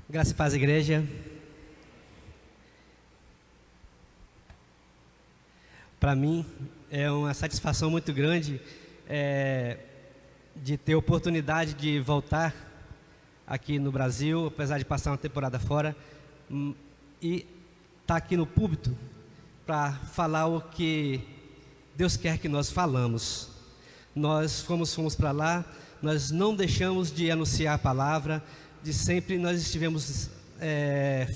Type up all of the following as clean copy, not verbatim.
Graça e paz, igreja. Para mim é uma satisfação muito grande de ter a oportunidade de voltar aqui no Brasil, apesar de passar uma temporada fora, e estar aqui no púlpito para falar o que Deus quer que nós falamos. Nós fomos para lá, nós não deixamos de anunciar a palavra, de sempre nós estivemos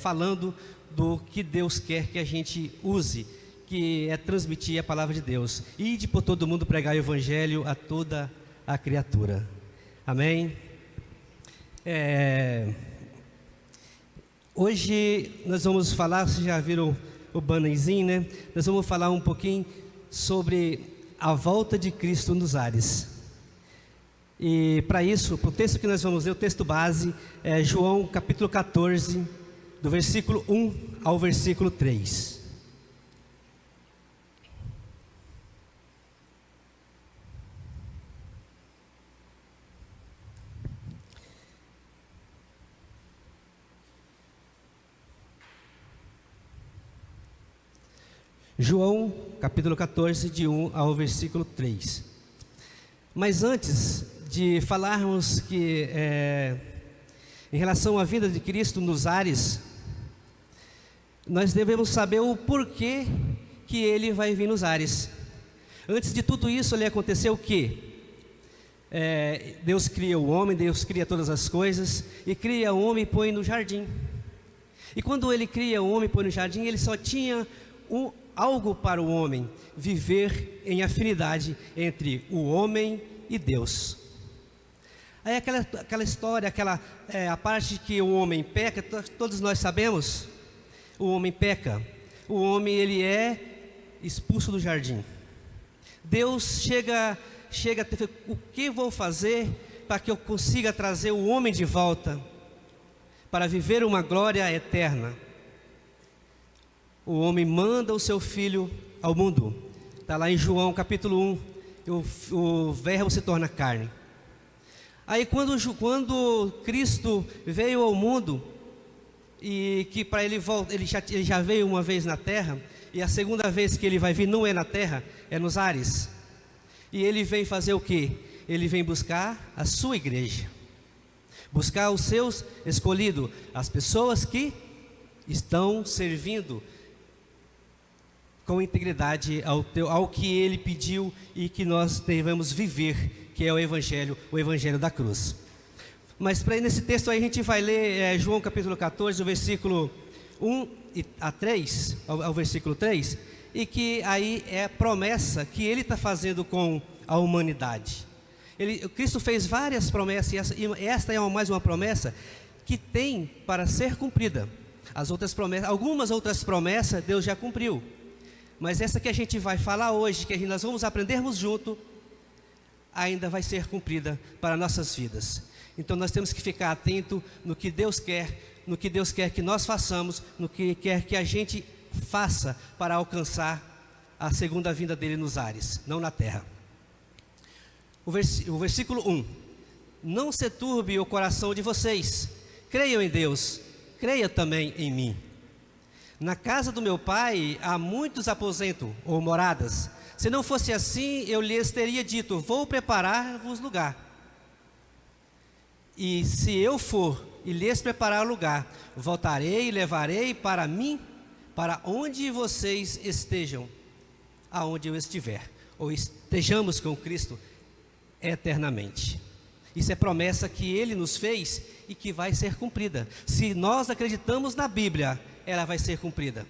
falando do que Deus quer que a gente use, que é transmitir a palavra de Deus, e de por todo mundo pregar o evangelho a toda a criatura. Amém? Hoje nós vamos falar, vocês já viram o bannerzinho, né? Nós vamos falar um pouquinho sobre a volta de Cristo nos ares. E para isso, o texto que nós vamos ler, o texto base, é João capítulo 14, do versículo 1 ao versículo 3. João capítulo 14, de 1 ao versículo 3. Mas antes de falarmos que em relação à vinda de Cristo nos ares, nós devemos saber o porquê que Ele vai vir nos ares. Antes de tudo isso, ali aconteceu o quê? Deus cria o homem, Deus cria todas as coisas, e cria o homem e põe no jardim. E quando Ele cria o homem e põe no jardim, Ele só tinha algo para o homem: viver em afinidade entre o homem e Deus. Aí aquela história, a parte que o homem peca, todos nós sabemos. O homem peca, o homem ele é expulso do jardim. Deus chega a ter: o que vou fazer para que eu consiga trazer o homem de volta para viver uma glória eterna? O homem manda o seu filho ao mundo. Está lá em João capítulo 1, o verbo se torna carne. Aí quando Cristo veio ao mundo, e que para ele volta, ele já veio uma vez na terra, e a segunda vez que ele vai vir não é na terra, é nos ares. E ele vem fazer o quê? Ele vem buscar a sua igreja, buscar os seus escolhidos, as pessoas que estão servindo com integridade ao que Ele pediu e que nós devemos viver, que é o Evangelho da cruz. Mas para ir nesse texto aí, a gente vai ler João capítulo 14, do versículo 1 a 3, ao versículo 3, e que aí é a promessa que Ele está fazendo com a humanidade. Cristo fez várias promessas, e esta é mais uma promessa que tem para ser cumprida. As outras promessas, algumas outras promessas Deus já cumpriu, mas essa que a gente vai falar hoje, que nós vamos aprendermos junto, ainda vai ser cumprida para nossas vidas. Então nós temos que ficar atento no que Deus quer, no que Deus quer que nós façamos, no que quer que a gente faça para alcançar a segunda vinda dele nos ares, não na terra. O versículo 1: não se turbe o coração de vocês, creiam em Deus, creia também em mim. Na casa do meu pai há muitos aposentos ou moradas. Se não fosse assim, eu lhes teria dito: vou preparar-vos lugar. E se eu for e lhes preparar lugar, voltarei e levarei para mim, para onde vocês estejam, aonde eu estiver, ou estejamos com Cristo eternamente. Isso é promessa que Ele nos fez e que vai ser cumprida. Se nós acreditamos na Bíblia, ela vai ser cumprida.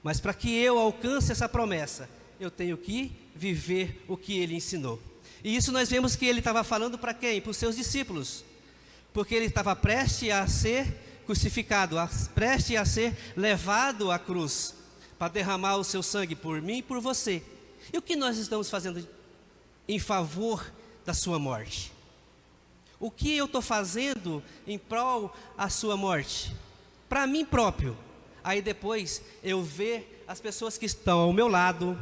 Mas para que eu alcance essa promessa, eu tenho que viver o que Ele ensinou. E isso nós vemos que Ele estava falando para quem? Para os seus discípulos. Porque Ele estava prestes a ser crucificado, prestes a ser levado à cruz, para derramar o seu sangue por mim e por você. E o que nós estamos fazendo em favor da sua morte? O que eu estou fazendo em prol da sua morte? Para mim próprio. Aí depois eu ver as pessoas que estão ao meu lado,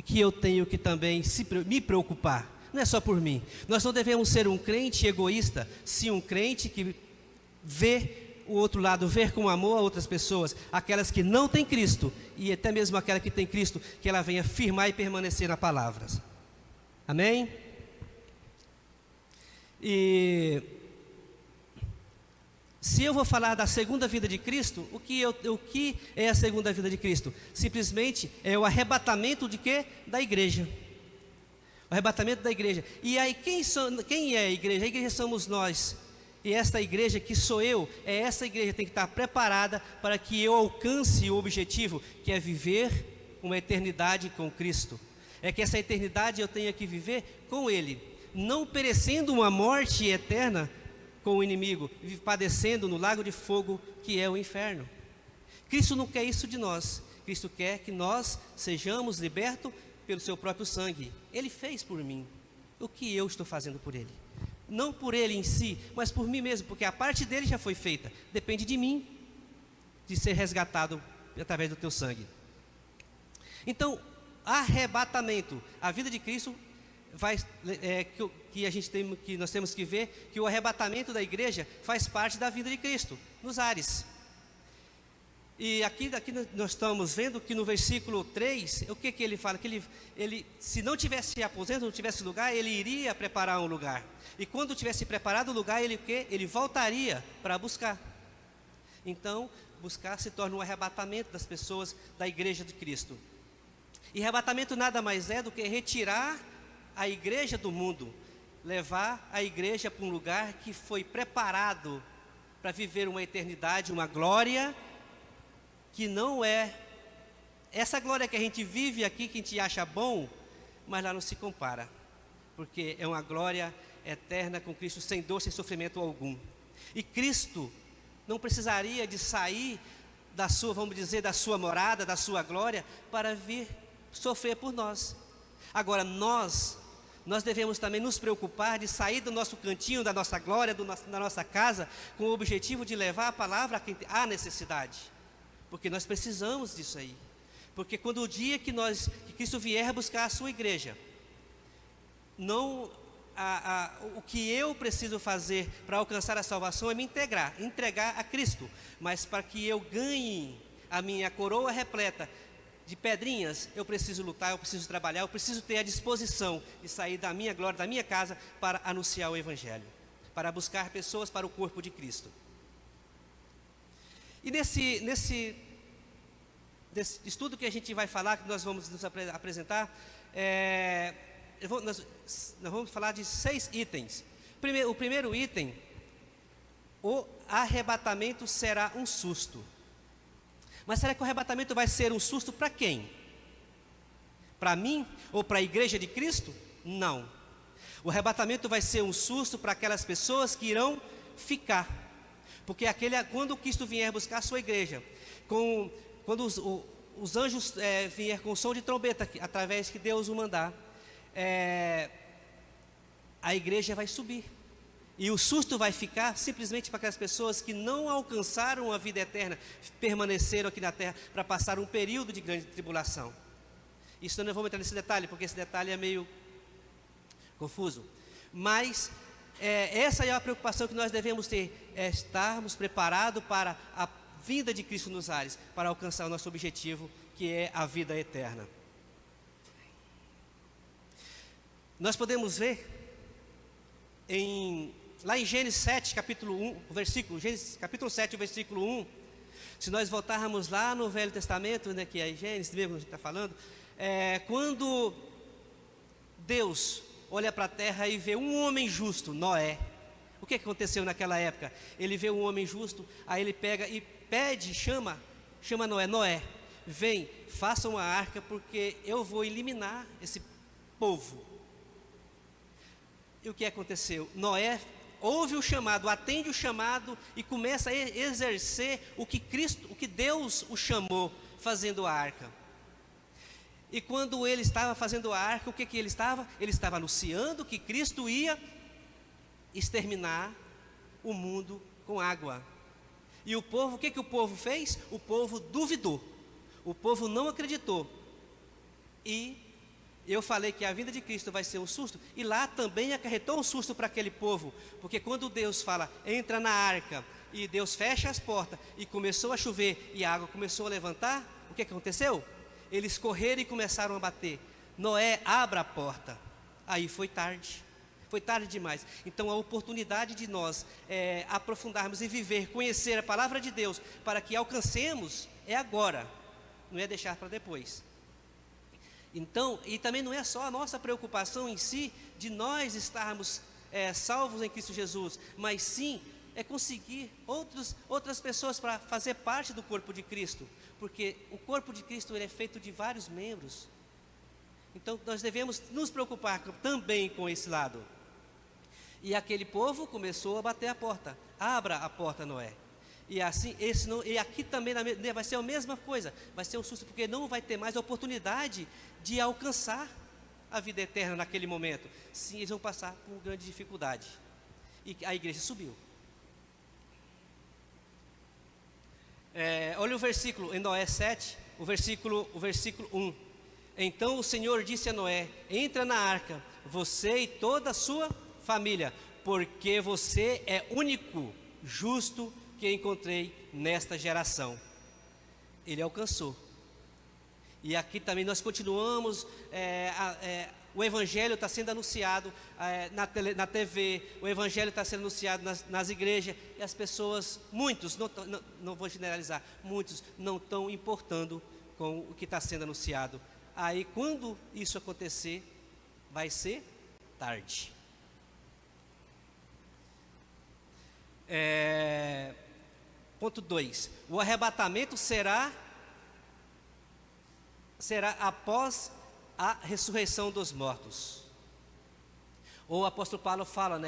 que eu tenho que também me preocupar. não é só por mim. Nós não devemos ser um crente egoísta, sim um crente que vê o outro lado, ver com amor a outras pessoas, aquelas que não têm Cristo, e até mesmo aquela que tem Cristo, que ela venha firmar e permanecer na palavra. Amém? E se eu vou falar da segunda vida de Cristo, o que é a segunda vida de Cristo? Simplesmente é o arrebatamento de quê? Da igreja. O arrebatamento da igreja. E aí quem é a igreja? A igreja somos nós. E esta igreja que sou eu, essa igreja tem que estar preparada para que eu alcance o objetivo, que é viver uma eternidade com Cristo. É que essa eternidade eu tenha que viver com Ele, não perecendo uma morte eterna com o inimigo, padecendo no lago de fogo que é o inferno. Cristo não quer isso de nós. Cristo quer que nós sejamos libertos pelo seu próprio sangue. Ele fez por mim. O que eu estou fazendo por Ele? Não por Ele em si, mas por mim mesmo, porque a parte dele já foi feita. Depende de mim, de ser resgatado através do teu sangue. Então, arrebatamento, a vida de Cristo que nós temos que ver que o arrebatamento da igreja faz parte da vida de Cristo, nos ares. E aqui nós estamos vendo que no versículo 3, o que ele fala? Que ele se não tivesse aposento, não tivesse lugar, ele iria preparar um lugar. E quando tivesse preparado o lugar, ele voltaria para buscar. Então, buscar se torna um arrebatamento das pessoas da igreja de Cristo. E arrebatamento nada mais é do que retirar a igreja do mundo, levar a igreja para um lugar que foi preparado para viver uma eternidade, uma glória que não é essa glória que a gente vive aqui, que a gente acha bom, mas lá não se compara, porque é uma glória eterna com Cristo, sem dor, sem sofrimento algum. E Cristo não precisaria de sair da sua, vamos dizer, da sua morada, da sua glória, para vir sofrer por nós. Agora nós devemos também nos preocupar de sair do nosso cantinho, da nossa glória, da nossa casa, com o objetivo de levar a palavra a quem há necessidade, porque nós precisamos disso aí. Porque quando o dia que Cristo vier buscar a sua igreja, não o que eu preciso fazer para alcançar a salvação é me entregar a Cristo, mas para que eu ganhe a minha coroa repleta de pedrinhas, eu preciso lutar, eu preciso trabalhar, eu preciso ter a disposição de sair da minha glória, da minha casa, para anunciar o Evangelho, para buscar pessoas para o corpo de Cristo. E nesse estudo que a gente vai falar, que nós vamos nos apresentar, nós vamos falar de 6 itens. O primeiro item: o arrebatamento será um susto. Mas será que o arrebatamento vai ser um susto para quem? Para mim ou para a igreja de Cristo? Não. O arrebatamento vai ser um susto para aquelas pessoas que irão ficar. Porque quando Cristo vier buscar a sua igreja, quando os anjos vier com o som de trombeta, através que Deus o mandar, a igreja vai subir. E o susto vai ficar simplesmente para aquelas pessoas que não alcançaram a vida eterna, permaneceram aqui na terra para passar um período de grande tribulação. Isso não vamos entrar nesse detalhe, porque esse detalhe é meio confuso. Mas essa é a preocupação que nós devemos ter, estarmos preparados para a vinda de Cristo nos ares, para alcançar o nosso objetivo, que é a vida eterna. Nós podemos ver lá em Gênesis 7, capítulo 1, Gênesis capítulo 7, versículo 1, se nós voltarmos lá no Velho Testamento, né, que é Gênesis mesmo que a gente está falando, quando Deus olha para a terra e vê um homem justo, Noé. O que aconteceu naquela época? Ele vê um homem justo, aí ele pega e chama Noé, vem, faça uma arca, porque eu vou eliminar esse povo. E o que aconteceu? Noé ouve o chamado, atende o chamado e começa a exercer o que Deus o chamou, fazendo a arca. E quando ele estava fazendo a arca, o que ele estava? Ele estava anunciando que Cristo ia exterminar o mundo com água. E o povo, o que o povo fez? O povo duvidou, o povo não acreditou. E eu falei que a vinda de Cristo vai ser um susto, e lá também acarretou um susto para aquele povo, porque quando Deus fala, entra na arca, e Deus fecha as portas, e começou a chover, e a água começou a levantar, o que aconteceu? Eles correram e começaram a bater. Noé, abra a porta. Aí foi tarde demais. Então a oportunidade de nós aprofundarmos e viver, conhecer a palavra de Deus, para que alcancemos, é agora, não é deixar para depois. Então, e também não é só a nossa preocupação em si, de nós estarmos salvos em Cristo Jesus, mas sim, conseguir outras pessoas para fazer parte do corpo de Cristo, porque o corpo de Cristo ele é feito de vários membros. Então nós devemos nos preocupar também com esse lado. E aquele povo começou a bater a porta. Abra a porta, Noé. E assim, e aqui também vai ser a mesma coisa. Vai ser um susto, porque não vai ter mais a oportunidade de alcançar a vida eterna naquele momento. Sim, eles vão passar por grande dificuldade. E a igreja subiu. Olha o versículo em Noé 7, o versículo 1. Então o Senhor disse a Noé: entra na arca, você e toda a sua família, porque você é único, justo que encontrei nesta geração. Ele alcançou. E aqui também nós continuamos, o Evangelho está sendo anunciado na TV, o Evangelho está sendo anunciado nas igrejas, e as pessoas, muitos, não vou generalizar, muitos não estão importando com o que está sendo anunciado. Aí quando isso acontecer, vai ser tarde. Ponto 2. O arrebatamento será após a ressurreição dos mortos. Ou o apóstolo Paulo fala,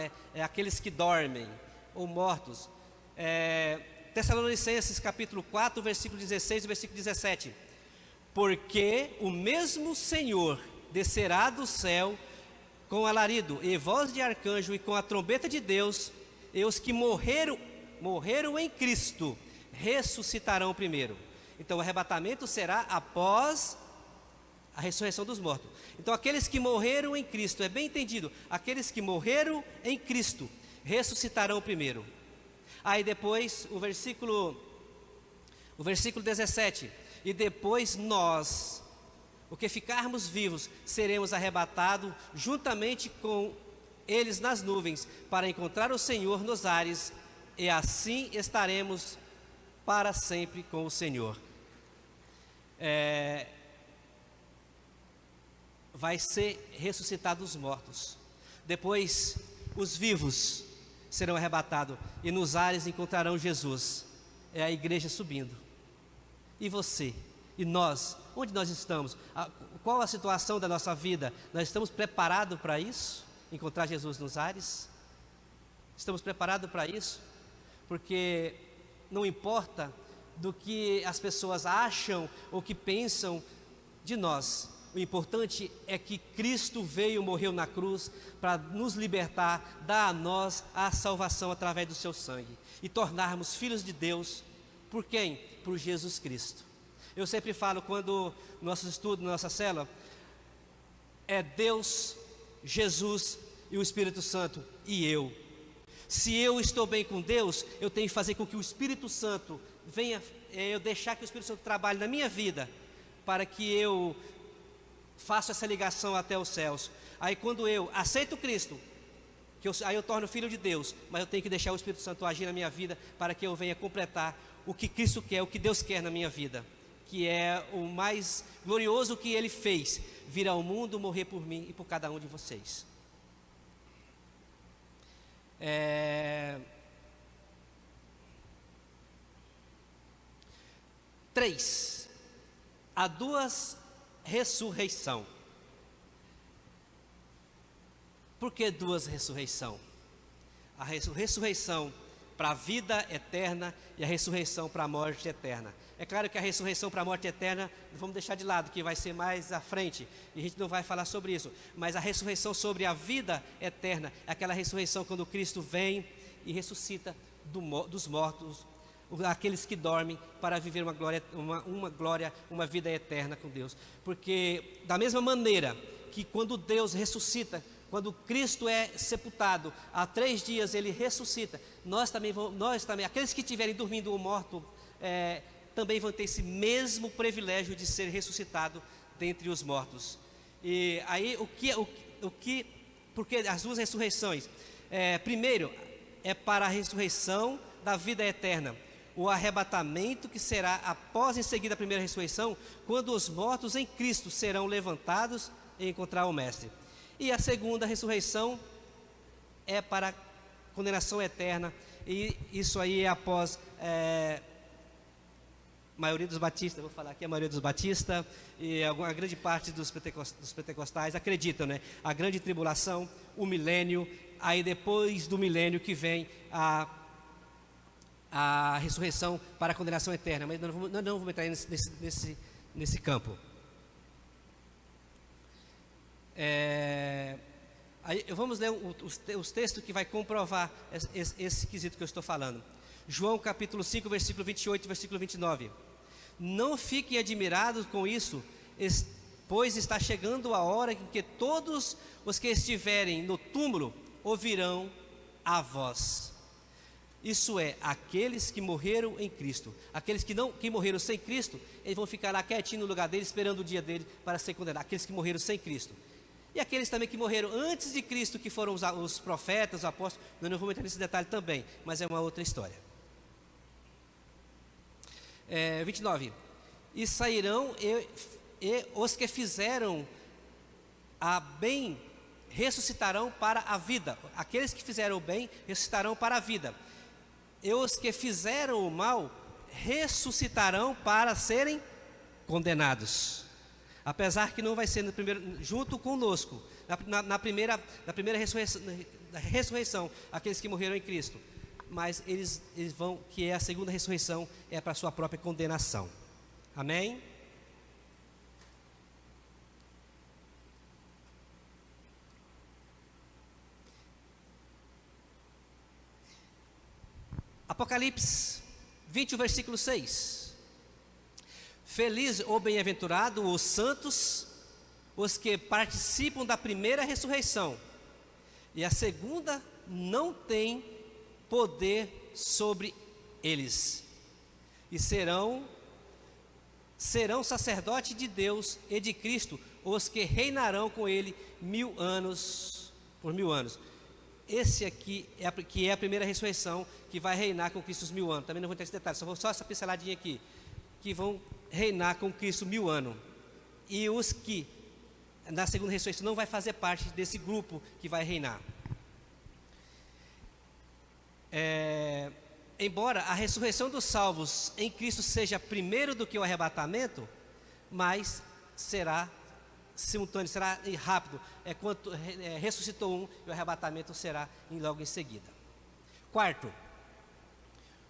aqueles que dormem ou mortos. Tessalonicenses capítulo 4, versículo 16 e versículo 17. Porque o mesmo Senhor descerá do céu com alarido e voz de arcanjo e com a trombeta de Deus, e os que morreram em Cristo ressuscitarão primeiro. Então o arrebatamento será após a ressurreição dos mortos. Então aqueles que morreram em Cristo, é bem entendido, aqueles que morreram em Cristo ressuscitarão primeiro. Aí depois o versículo 17, e depois nós, o que ficarmos vivos, seremos arrebatados juntamente com eles nas nuvens, para encontrar o Senhor nos ares, e assim estaremos para sempre com o Senhor. Vai ser ressuscitado os mortos. Depois os vivos serão arrebatados, e nos ares encontrarão Jesus. É a igreja subindo. E você? E nós? Onde nós estamos? Qual a situação da nossa vida? Nós estamos preparados para isso? Encontrar Jesus nos ares? Estamos preparados para isso? Porque não importa do que as pessoas acham ou que pensam de nós, o importante é que Cristo veio, morreu na cruz para nos libertar, dar a nós a salvação através do seu sangue e tornarmos filhos de Deus. Por quem? Por Jesus Cristo. Eu sempre falo, quando nossos estudos, nossa célula, é Deus, Jesus e o Espírito Santo e eu. Se eu estou bem com Deus, eu tenho que fazer com que o Espírito Santo venha, eu deixar que o Espírito Santo trabalhe na minha vida, para que eu faça essa ligação até os céus. Aí quando eu aceito Cristo, aí eu torno filho de Deus, mas eu tenho que deixar o Espírito Santo agir na minha vida, para que eu venha completar o que Cristo quer, o que Deus quer na minha vida, que é o mais glorioso que Ele fez, vir ao mundo, morrer por mim e por cada um de vocês. 3. Há duas ressurreições. Por que duas ressurreições? A ressurreição para a vida eterna e a ressurreição para a morte eterna. É claro que a ressurreição para a morte eterna vamos deixar de lado, que vai ser mais à frente, e a gente não vai falar sobre isso. Mas a ressurreição sobre a vida eterna é aquela ressurreição quando Cristo vem e ressuscita dos mortos, aqueles que dormem, para viver uma vida eterna com Deus. Porque da mesma maneira que quando Deus ressuscita, quando Cristo é sepultado, há 3 dias ele ressuscita, nós também, aqueles que estiverem dormindo ou mortos, também vão ter esse mesmo privilégio de ser ressuscitado dentre os mortos. E aí, porque as 2 ressurreições, primeiro, é para a ressurreição da vida eterna, o arrebatamento que será após em seguida a primeira ressurreição, quando os mortos em Cristo serão levantados e encontrar o Mestre. E a segunda ressurreição é para condenação eterna, e isso aí é após maioria dos batistas, vou falar aqui a maioria dos batistas e a grande parte dos pentecostais acreditam, né? A grande tribulação, o milênio, aí depois do milênio que vem a ressurreição para a condenação eterna, mas nós não vamos entrar nesse campo. Aí vamos ler os textos que vai comprovar esse quesito que eu estou falando. João capítulo 5, versículo 28 e versículo 29. Não fiquem admirados com isso, pois está chegando a hora em que todos os que estiverem no túmulo ouvirão a voz. Isso é, aqueles que morreram em Cristo. Aqueles que morreram sem Cristo, eles vão ficar lá quietinho no lugar deles, esperando o dia dele para ser condenado. Aqueles que morreram sem Cristo. E aqueles também que morreram antes de Cristo, que foram os profetas, os apóstolos, nós não vamos entrar nesse detalhe também, mas é uma outra história. 29. E sairão e os que fizeram a bem ressuscitarão para a vida. Aqueles que fizeram o bem ressuscitarão para a vida. E os que fizeram o mal ressuscitarão para serem condenados. Apesar que não vai ser junto conosco, na primeira ressurreição, aqueles que morreram em Cristo, mas eles vão, que é a segunda ressurreição, é para a sua própria condenação. Amém? Apocalipse 20, versículo 6. Feliz ou bem-aventurado os santos, os que participam da primeira ressurreição, e a segunda não tem poder sobre eles, e serão sacerdotes de Deus e de Cristo, os que reinarão com ele 1000 anos, por 1000 anos. Esse aqui que é a primeira ressurreição, que vai reinar com Cristo os 1000 anos. Também não vou ter esse detalhe, só essa pinceladinha aqui, que vão reinar com Cristo 1000 anos. E os que na segunda ressurreição não vai fazer parte desse grupo que vai reinar. Embora a ressurreição dos salvos em Cristo seja primeiro do que o arrebatamento, mas será simultâneo, será rápido. Quando ressuscitou um, e o arrebatamento será logo em seguida. Quarto,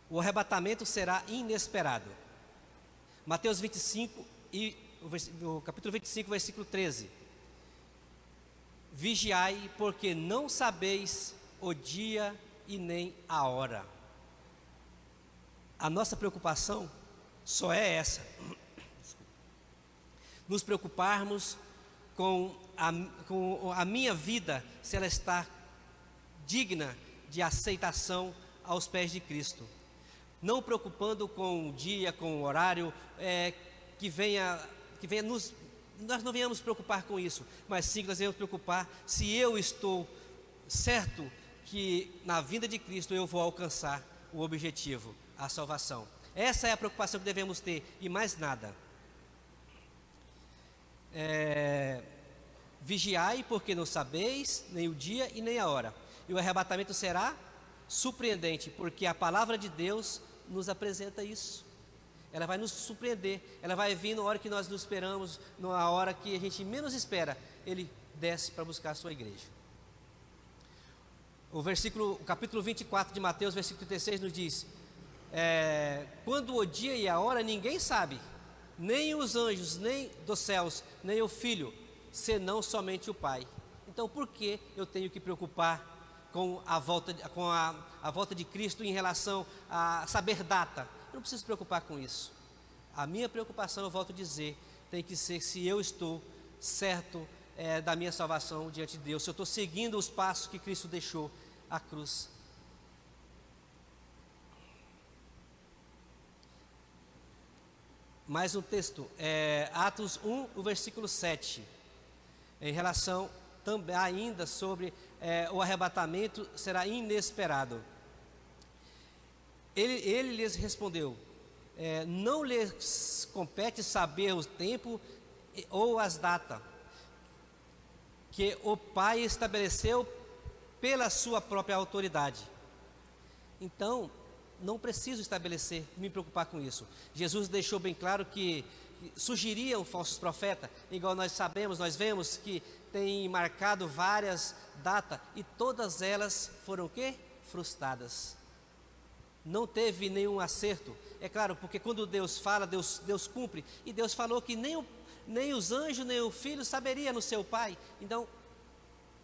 o arrebatamento será inesperado. Mateus 25 e o capítulo 25, versículo 13. Vigiai, porque não sabeis o dia e nem a hora. A nossa preocupação só é essa: nos preocuparmos com a minha vida, se ela está digna de aceitação aos pés de Cristo. Não preocupando com o dia, com o horário, que venha nós não venhamos preocupar com isso, mas sim que nós venhamos preocupar se eu estou certo que na vinda de Cristo eu vou alcançar o objetivo, a salvação. Essa é a preocupação que devemos ter, e mais nada. Vigiai, porque não sabeis nem o dia e nem a hora. E o arrebatamento será surpreendente, porque a palavra de Deus nos apresenta isso. Ela vai nos surpreender, ela vai vir na hora que nós nos esperamos, na hora que a gente menos espera. Ele desce para buscar a sua igreja. O capítulo 24 de Mateus, versículo 36 nos diz: quando o dia e a hora ninguém sabe, nem os anjos, nem dos céus, nem o Filho, senão somente o Pai. Então por que eu tenho que preocupar com a volta de Cristo em relação a saber data? Eu não preciso preocupar com isso. A minha preocupação, eu volto a dizer, tem que ser se eu estou certo da minha salvação diante de Deus, se eu estou seguindo os passos que Cristo deixou, a cruz. Mais um texto, Atos 1, o versículo 7, em relação também ainda sobre o arrebatamento será inesperado. Ele lhes respondeu, não lhes compete saber o tempo ou as datas que o Pai estabeleceu pela sua própria autoridade. Então, não preciso me preocupar com isso. Jesus deixou bem claro que surgiriam falsos profetas, igual nós sabemos, nós vemos que tem marcado várias datas e todas elas foram o quê? Frustradas. Não teve nenhum acerto. É claro, porque quando Deus fala, Deus cumpre. E Deus falou que nem os anjos, nem o filho saberia no seu Pai. Então,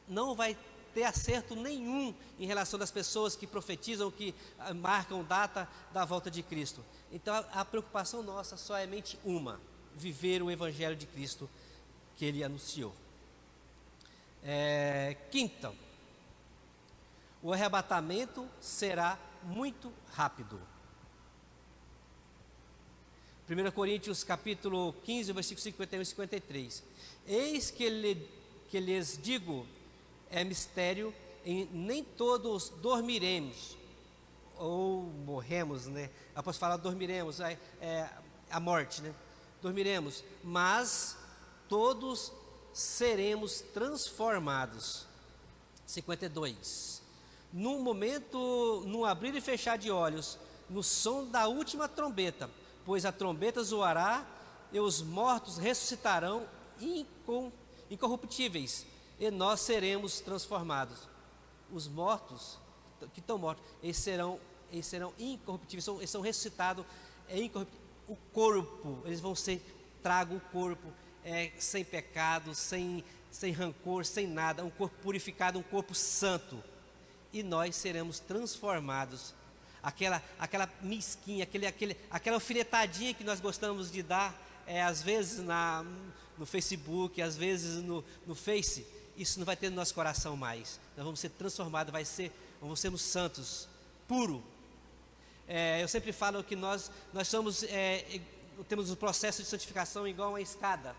não vai ter acerto nenhum em relação das pessoas que profetizam, que marcam data da volta de Cristo. Então a preocupação nossa só é mente uma: viver o Evangelho de Cristo que Ele anunciou. Quinta, o arrebatamento será muito rápido. 1 Coríntios capítulo 15, versículo 51 e 53. Eis que lhes digo, é mistério, nem todos dormiremos, ou morremos, né? Após falar dormiremos, a morte, né? Dormiremos, mas todos seremos transformados. 52. Num momento, num abrir e fechar de olhos, no som da última trombeta, pois a trombeta zoará e os mortos ressuscitarão incorruptíveis, e nós seremos transformados. Os mortos que estão mortos, eles serão incorruptíveis, eles são ressuscitados, o corpo, eles vão ser trago o corpo sem pecado, sem rancor, sem nada, um corpo purificado, um corpo santo, e nós seremos transformados. Aquela misquinha, aquela alfinetadinha que nós gostamos de dar, às vezes no Facebook, às vezes no Face, isso não vai ter no nosso coração mais. Nós vamos ser transformados, vamos sermos santos, puro. Eu sempre falo que nós temos um processo de santificação igual uma escada.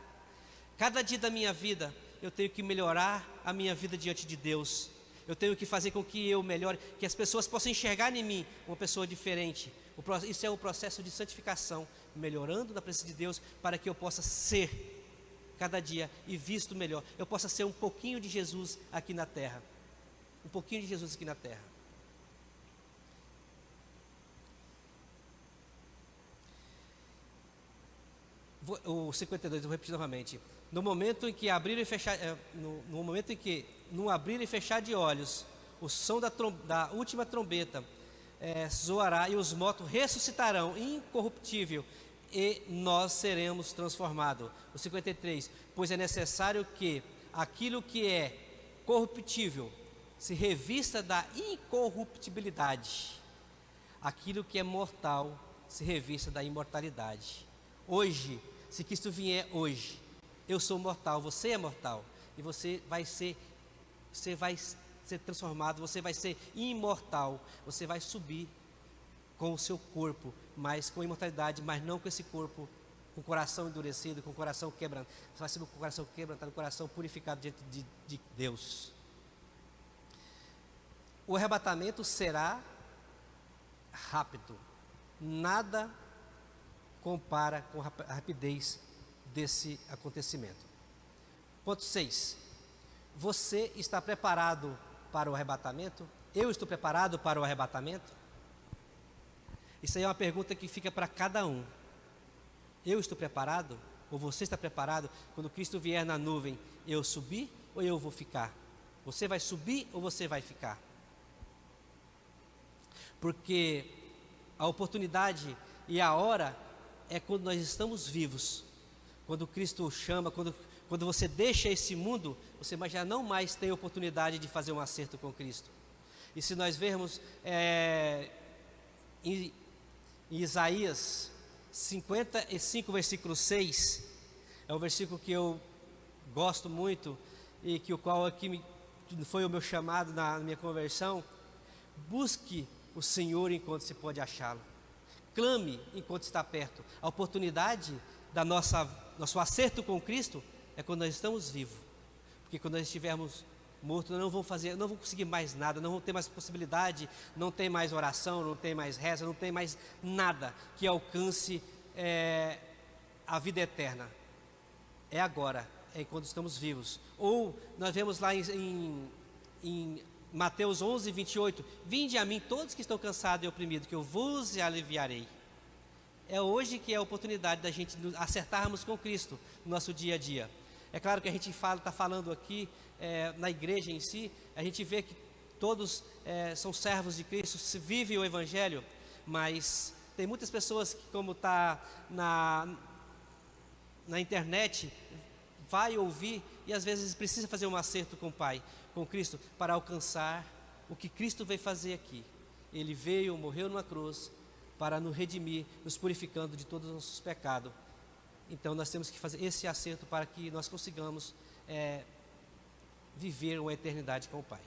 Cada dia da minha vida eu tenho que melhorar a minha vida diante de Deus. Eu tenho que fazer com que eu melhore, que as pessoas possam enxergar em mim uma pessoa diferente. Isso é o processo de santificação, melhorando na presença de Deus, para que eu possa ser cada dia e visto melhor. Eu possa ser um pouquinho de Jesus aqui na terra. Um pouquinho de Jesus aqui na terra. O 52, eu vou repetir novamente. No momento em que abrir e fechar, no momento em que no abrir e fechar de olhos, o som da última trombeta zoará e os mortos ressuscitarão incorruptível, e nós seremos transformados. O 53, pois é necessário que aquilo que é corruptível se revista da incorruptibilidade, aquilo que é mortal se revista da imortalidade. Hoje, se Cristo vier hoje, eu sou mortal, você é mortal, e você vai ser transformado, você vai ser imortal, você vai subir com o seu corpo, mas com imortalidade, mas não com esse corpo com o coração endurecido, com o coração quebrantado. Você vai ser com o coração quebrantado, com o coração purificado diante de Deus. O arrebatamento será rápido, nada compara com a rapidez desse acontecimento. Ponto 6. Você está preparado para o arrebatamento? Eu estou preparado para o arrebatamento? Isso aí é uma pergunta que fica para cada um. Eu estou preparado? Ou você está preparado? Quando Cristo vier na nuvem, eu subir ou eu vou ficar? Você vai subir ou você vai ficar? Porque a oportunidade e a hora é quando nós estamos vivos. Quando Cristo chama, quando você deixa esse mundo, você já não mais tem oportunidade de fazer um acerto com Cristo. E se nós vermos em Isaías 55, versículo 6, é um versículo que eu gosto muito e que o qual aqui foi o meu chamado na minha conversão: busque o Senhor enquanto se pode achá-lo. Clame enquanto está perto. A oportunidade da nosso acerto com Cristo é quando nós estamos vivos. Porque quando nós estivermos mortos, nós não vamos conseguir mais nada, não vamos ter mais possibilidade, não tem mais oração, não tem mais reza, não tem mais nada que alcance a vida eterna. É agora, é quando estamos vivos. Ou nós vemos lá em Mateus 11, 28, vinde a mim todos que estão cansados e oprimidos, que eu vos aliviarei. É hoje que é a oportunidade da gente acertarmos com Cristo no nosso dia a dia. É claro que a gente está falando aqui na igreja em si, a gente vê que todos são servos de Cristo, se vive o Evangelho, mas tem muitas pessoas que, como está na internet, vai ouvir e às vezes precisa fazer um acerto com o Pai, com Cristo, para alcançar o que Cristo veio fazer aqui. Ele veio, morreu numa cruz para nos redimir, nos purificando de todos os nossos pecados. Então nós temos que fazer esse acerto para que nós consigamos viver uma eternidade com o Pai.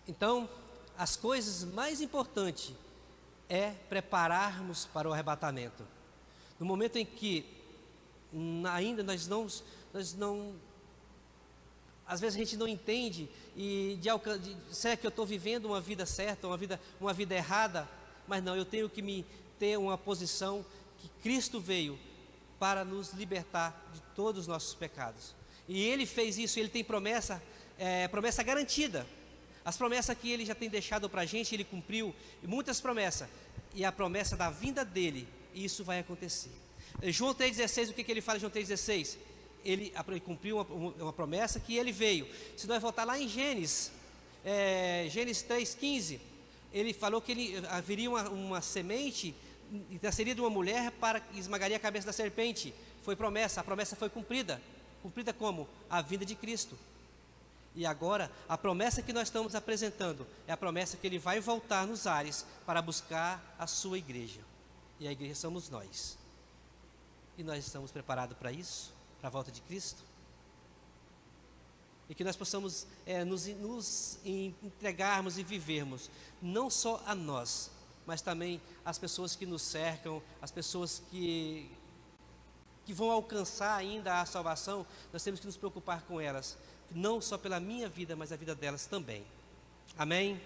Então, as coisas mais importantes é prepararmos para o arrebatamento. No momento em que ainda nós não, às vezes a gente não entende será que eu estou vivendo uma vida certa, uma vida errada? Mas não, eu tenho que ter uma posição que Cristo veio para nos libertar de todos os nossos pecados. E Ele fez isso, Ele tem promessa garantida. As promessas que Ele já tem deixado para a gente, Ele cumpriu muitas promessas. E a promessa da vinda dEle, isso vai acontecer. João 3,16, o que Ele fala em João 3,16? Ele cumpriu uma promessa que Ele veio. Se nós voltar lá em Gênesis 3,15, Ele falou que haveria uma semente, nasceria de uma mulher para que esmagaria a cabeça da serpente. Foi promessa, a promessa foi cumprida. Cumprida como? A vinda de Cristo. E agora, a promessa que nós estamos apresentando é a promessa que Ele vai voltar nos ares para buscar a sua igreja. E a igreja somos nós. E nós estamos preparados para isso? Para a volta de Cristo? E que nós possamos nos entregarmos e vivermos, não só a nós, mas também as pessoas que nos cercam, as pessoas que vão alcançar ainda a salvação. Nós temos que nos preocupar com elas, não só pela minha vida, mas a vida delas também. Amém?